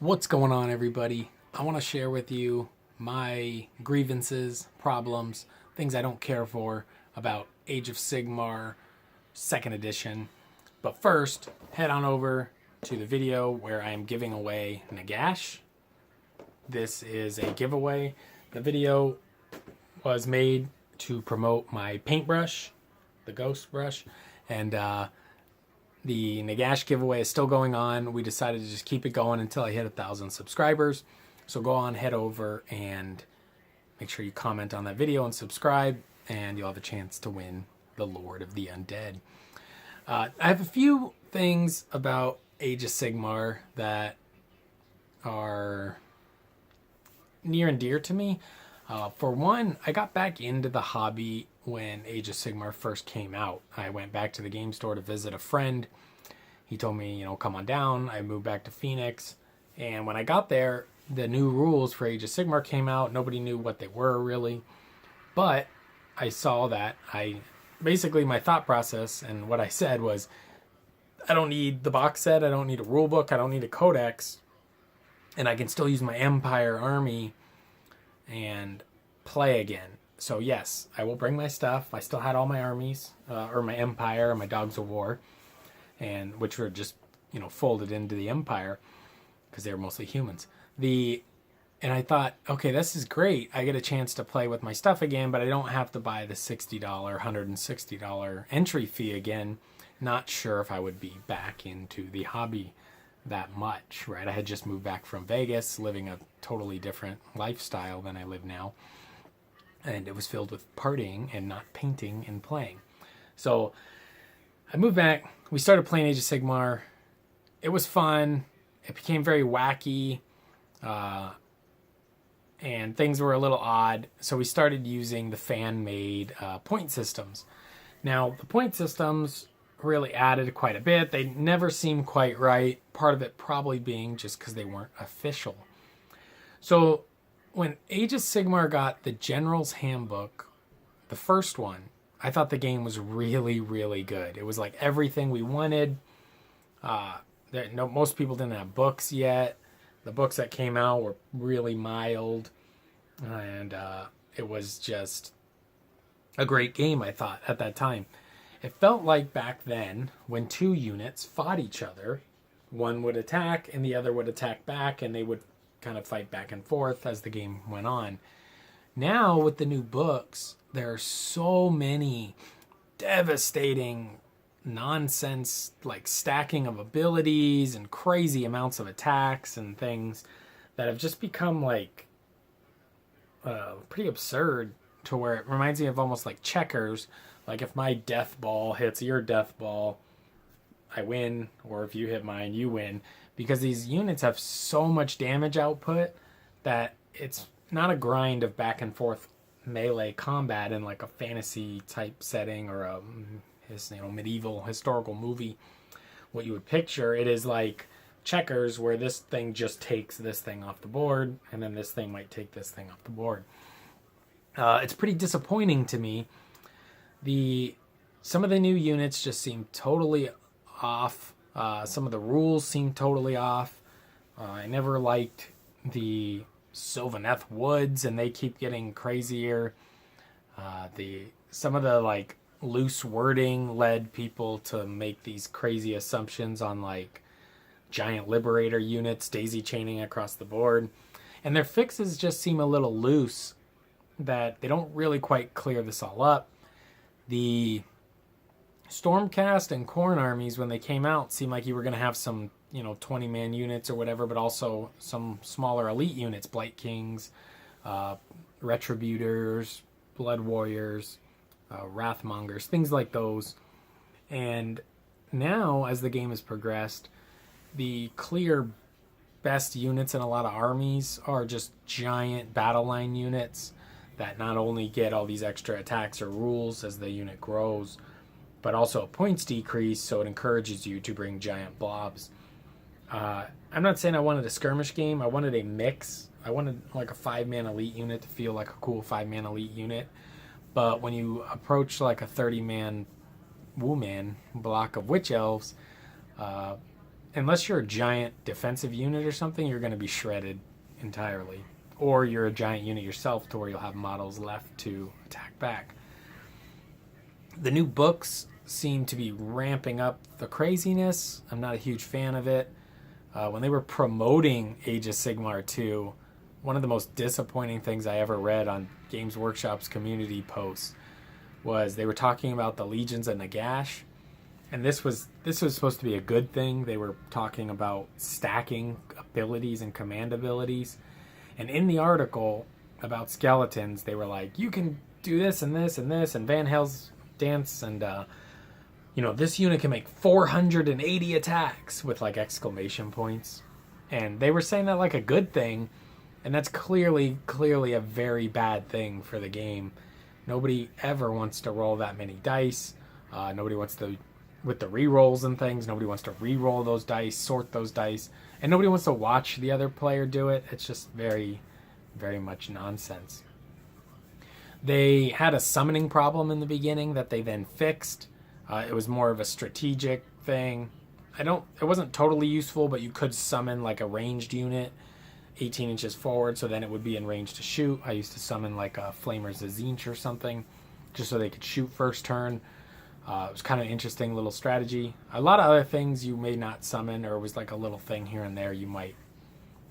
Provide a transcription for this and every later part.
What's going on, everybody? I want to share with you my grievances, problems, things I don't care for about Age of Sigmar 2nd edition. But first, head on over to the video where I am giving away Nagash. This is a giveaway. The video was made to promote my paintbrush, the ghost brush, and the Nagash giveaway is still going on. We decided to just keep it going until I hit 1,000 subscribers. So go on, head over, and make sure you comment on that video and subscribe, and you'll have a chance to win the Lord of the Undead. I have a few things about Age of Sigmar that are near and dear to me. For one, I got back into the hobby when Age of Sigmar first came out. I went back to the game store to visit a friend. He told me, come on down. I moved back to Phoenix. And when I got there, the new rules for Age of Sigmar came out. Nobody knew what they were, really. But I saw that. Basically, my thought process and what I said was, I don't need the box set. I don't need a rule book. I don't need a codex. And I can still use my Empire army and play again. So yes, I will bring my stuff. I still had all my armies, or my Empire, and my Dogs of War, and which were just, folded into the Empire because they were mostly humans. And I thought, okay, this is great. I get a chance to play with my stuff again, but I don't have to buy the $60, $160 entry fee again. Not sure if I would be back into the hobby that much, right? I had just moved back from Vegas, living a totally different lifestyle than I live now. And it was filled with partying and not painting and playing. So I moved back. We started playing Age of Sigmar. It was fun. It became very wacky. And things were a little odd. So we started using the fan-made point systems. Now, the point systems really added quite a bit. They never seemed quite right. Part of it probably being just because they weren't official. So when Age of Sigmar got the General's Handbook, the first one, I thought the game was really, really good. It was like everything we wanted. Most people didn't have books yet. The books that came out were really mild. And it was just a great game, I thought, at that time. It felt like back then, when two units fought each other, one would attack and the other would attack back, and they would kind of fight back and forth as the game went on. Now, with the new books, there are so many devastating nonsense, like stacking of abilities and crazy amounts of attacks and things that have just become like pretty absurd, to where it reminds me of almost like checkers. Like if my death ball hits your death ball, I win, or if you hit mine, you win. Because these units have so much damage output that it's not a grind of back and forth melee combat in like a fantasy type setting or a medieval historical movie. What you would picture, it is like checkers, where this thing just takes this thing off the board, and then this thing might take this thing off the board. It's pretty disappointing to me. Some of the new units just seem totally off. Some of the rules seem totally off. I never liked the Sylvaneth Woods, and they keep getting crazier. Some of the like loose wording led people to make these crazy assumptions on like giant liberator units daisy chaining across the board. And their fixes just seem a little loose, that they don't really quite clear this all up. The Stormcast and Khorne armies, when they came out, seemed like you were going to have some, 20-man units or whatever, but also some smaller elite units, Blight Kings, Retributors, Blood Warriors, Wrathmongers, things like those. And now, as the game has progressed, the clear best units in a lot of armies are just giant battle line units that not only get all these extra attacks or rules as the unit grows, but also a points decrease, so it encourages you to bring giant blobs. I'm not saying I wanted a skirmish game. I wanted a mix. I wanted like a 5-man elite unit to feel like a cool 5-man elite unit. But when you approach like a 30-man Woo-Man block of Witch Elves, unless you're a giant defensive unit or something, you're going to be shredded entirely. Or you're a giant unit yourself to where you'll have models left to attack back. The new books seem to be ramping up the craziness. I'm not a huge fan of it. When they were promoting Age of Sigmar 2, one of the most disappointing things I ever read on Games Workshop's community posts was they were talking about the Legions of Nagash. And this was supposed to be a good thing. They were talking about stacking abilities and command abilities. And in the article about skeletons, they were like, you can do this and this and this, and Van Hell's dance, and this unit can make 480 attacks with like exclamation points. And they were saying that like a good thing, and that's clearly a very bad thing for the game. Nobody ever wants to roll that many dice. Nobody wants to, with the re-rolls and things, nobody wants to re-roll those dice, sort those dice, and nobody wants to watch the other player do it. It's just very, very much nonsense. They had a summoning problem in the beginning that they then fixed. It was more of a strategic thing. It wasn't totally useful, but you could summon like a ranged unit 18 inches forward, so then it would be in range to shoot. I used to summon like a Flamer's Azinch or something, just so they could shoot first turn. It was kind of an interesting little strategy. A lot of other things you may not summon, or it was like a little thing here and there. You might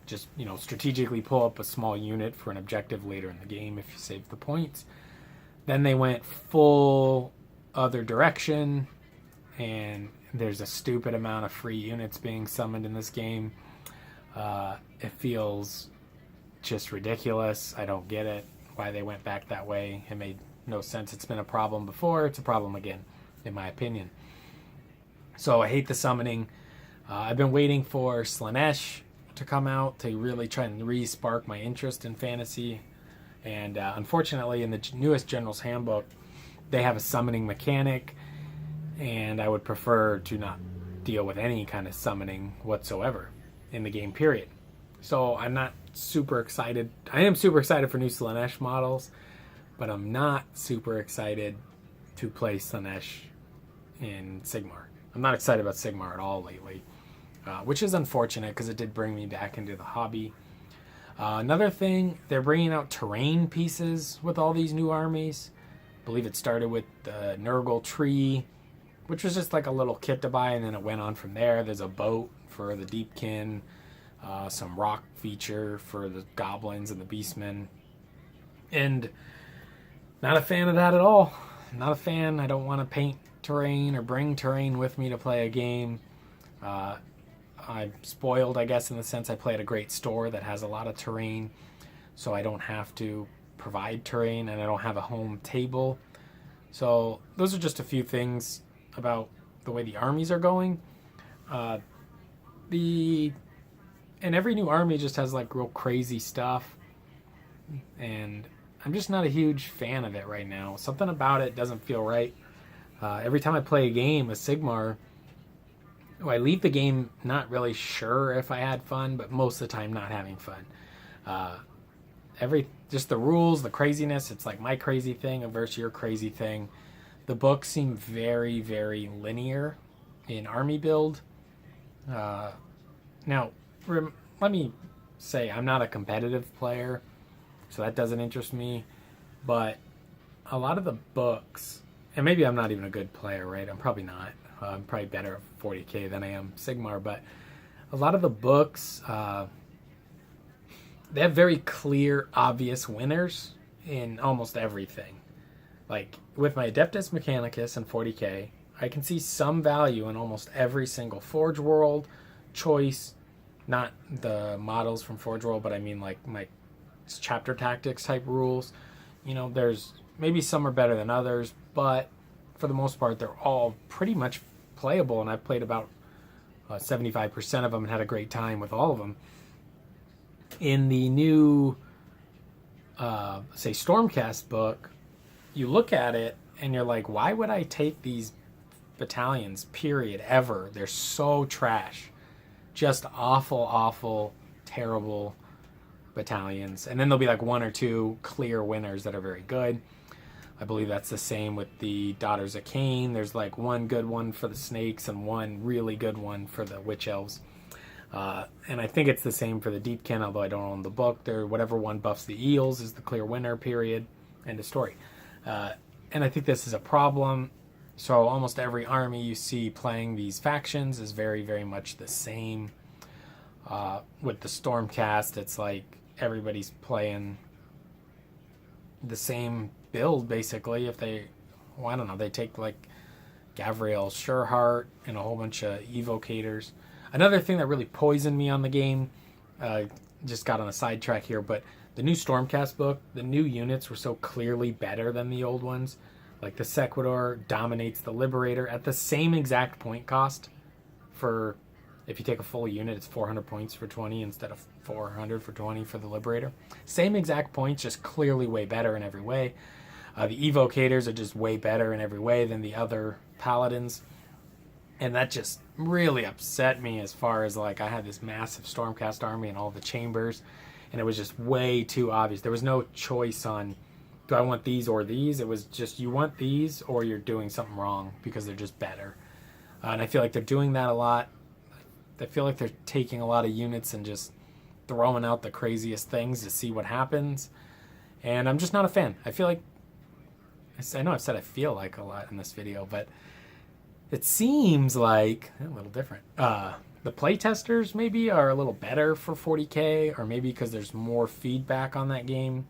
just, strategically pull up a small unit for an objective later in the game if you save the points. Then they went full other direction, and there's a stupid amount of free units being summoned in this game. It feels just ridiculous. I don't get it, why they went back that way. It made no sense. It's been a problem before. It's a problem again, in my opinion. So I hate the summoning. I've been waiting for Slaanesh to come out to really try and re-spark my interest in fantasy. And unfortunately, in the newest General's Handbook, they have a summoning mechanic, and I would prefer to not deal with any kind of summoning whatsoever in the game, period. So I'm not super excited. I am super excited for new Slaanesh models, but I'm not super excited to play Slaanesh in Sigmar. I'm not excited about Sigmar at all lately, which is unfortunate because it did bring me back into the hobby. Another thing, they're bringing out terrain pieces with all these new armies. I believe it started with the Nurgle tree, which was just like a little kit to buy, and then it went on from there. There's a boat for the Deepkin, some rock feature for the goblins and the beastmen, and not a fan of that at all. Not a fan. I don't want to paint terrain or bring terrain with me to play a game. I'm spoiled, I guess, in the sense I play at a great store that has a lot of terrain, so I don't have to provide terrain, and I don't have a home table. So those are just a few things about the way the armies are going. And every new army just has like real crazy stuff, and I'm just not a huge fan of it right now. Something about it doesn't feel right. Every time I play a game of Sigmar, I leave the game not really sure if I had fun, but most of the time not having fun. Just the rules, the craziness, it's like my crazy thing versus your crazy thing. The books seem very, very linear in army build. Now, let me say I'm not a competitive player, so that doesn't interest me. But a lot of the books, and maybe I'm not even a good player, right? I'm probably not. I'm probably better at 40k than I am Sigmar, but a lot of the books, they have very clear, obvious winners in almost everything. Like, with my Adeptus Mechanicus in 40k, I can see some value in almost every single Forge World choice. Not the models from Forge World, but I mean like my chapter tactics type rules. There's maybe some are better than others, but for the most part, they're all pretty much playable, and I've played about 75% of them and had a great time with all of them. In the new, say, Stormcast book, you look at it and you're like, why would I take these battalions, period, ever? They're so trash. Just awful, terrible battalions. And then there'll be like one or two clear winners that are very good. I believe that's the same with the Daughters of Cain. There's like one good one for the snakes and one really good one for the witch elves. And I think it's the same for the Deepkin, although I don't own the book. Whatever one buffs the eels is the clear winner, period. End of story. And I think this is a problem. So almost every army you see playing these factions is very, very much the same. With the Stormcast, it's like everybody's playing the same build, basically. If they, well, I don't know, they take like Gavriel Sureheart and a whole bunch of evocators. Another thing that really poisoned me on the game, just got on a sidetrack here, but the new Stormcast book, the new units were so clearly better than the old ones. Like the Sequitur dominates the Liberator at the same exact point cost. For, if you take a full unit, it's 400 points for 20 instead of 400 for 20 for the Liberator. Same exact points, just clearly way better in every way. The Evocators are just way better in every way than the other Paladins. And that just really upset me, as far as like I had this massive Stormcast army and all the chambers, and it was just way too obvious. There was no choice on, do I want these or these? It was just, you want these or you're doing something wrong, because they're just better. And I feel like they're doing that a lot. I feel like they're taking a lot of units and just throwing out the craziest things to see what happens. And I'm just not a fan. I feel like, I know I've said I feel like a lot in this video, but it seems like a little different. The playtesters maybe are a little better for 40k, or maybe because there's more feedback on that game.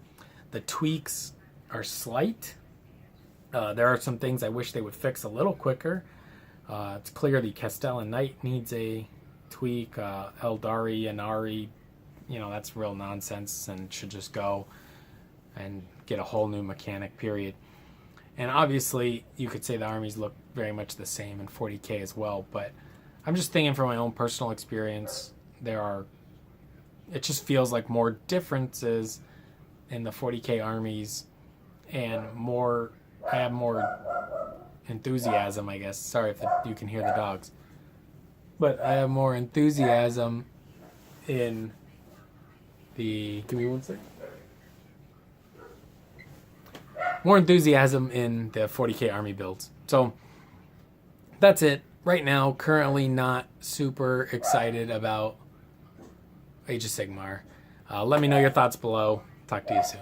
The tweaks are slight. There are some things I wish they would fix a little quicker. It's clear the Castellan Knight needs a tweak. Eldari and Ari, that's real nonsense and should just go and get a whole new mechanic, period. And obviously, you could say the armies look very much the same in 40k as well, but I'm just thinking from my own personal experience, it just feels like more differences in the 40k armies, and I have more enthusiasm, I guess. Sorry if you can hear the dogs. But I have more enthusiasm in the... Give me one second. More enthusiasm in the 40k army builds. So that's it. Right now, currently not super excited about Age of Sigmar. Let me know your thoughts below. Talk to you soon.